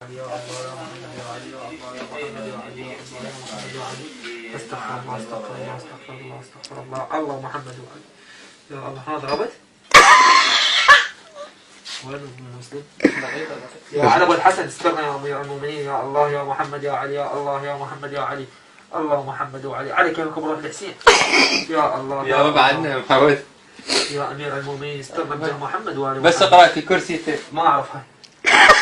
يا الله يا محمد يا علي يا الله يا محمد يا علي يا الله يا محمد يا علي. استغفر الله استغفر الله استغفر الله استغفر الله. الله محمد وعلي يا الله. ما ضربت؟ وين المسلم؟ يا علي ابو الحسن استرنا يا امير المؤمنين. يا الله يا محمد يا علي يا الله يا محمد يا علي. الله محمد وعلي. علي كيف كبر الحسين؟ يا الله يا رب عنا محمد يا امير المؤمنين استرنا بجاه محمد وعلي. بس اقرأ الكرسي ما اعرفها.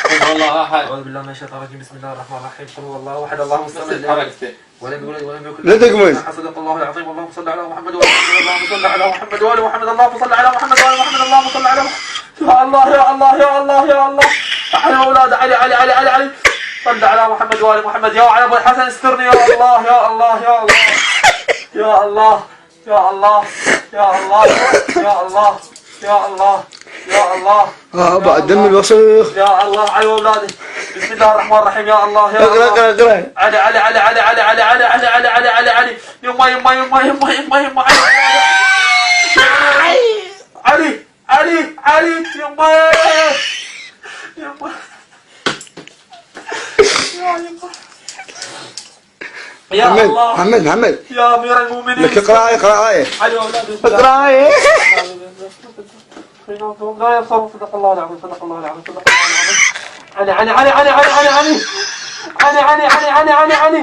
قل والله احد. اعوذ بالله من الشيطان الرجيم. بسم الله الرحمن الرحيم. قل هو الله احد الله الصمد حركته ولم يولد ولم يكن لا تقمص. صدق الله العظيم. اللهم صل على محمد وعلى محمد. اللهم صل على محمد وعلى محمد. اللهم صل على محمد وعلى محمد. اللهم صل على محمد. يا الله يا الله يا الله يا الله. علي اولاد علي علي علي علي علي. صل على محمد وعلى محمد. يا علي ابو الحسن استرني. يا الله يا الله يا الله يا الله يا الله يا الله يا الله يا الله يا الله. بعد دم الوسخ. يا الله علي اولادي. بسم الله الرحمن الرحيم. يا الله يا اقرا الله. اقرا اقرا. علي علي علي علي علي علي علي علي علي علي علي علي. يما يما يما يما يما يما علي علي علي يما يما يا محمد الله محمد محمد يا امير المؤمنين. لك اقرا اقرا ايه. علي اولادي اقرا ايه. لا يصرف. صدق الله العظيم صدق الله العظيم صدق الله العظيم. علي علي علي علي علي علي علي علي علي علي علي علي.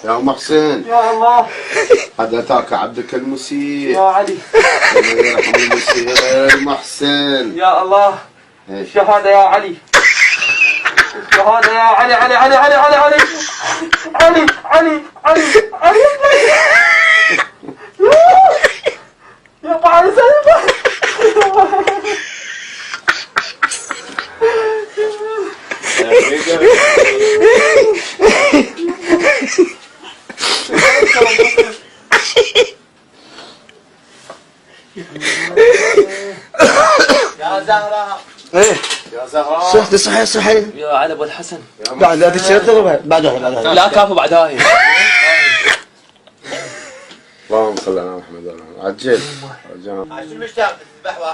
يا محسن يا الله قد أتاك عبدك المسيء. يا علي يرحم المسيء غير محسن. يا الله. ايش؟ الشهادة يا علي. الشهادة يا علي علي علي علي علي علي علي علي علي علي. يا ابو علي يا زهراء. ايه يا زهراء. صحتي صحيح صحيح. يا علي ابو الحسن. بعد هذه الشيء تضربها بعدها. لا كافو بعد هاي. اللهم صل على محمد. عجل.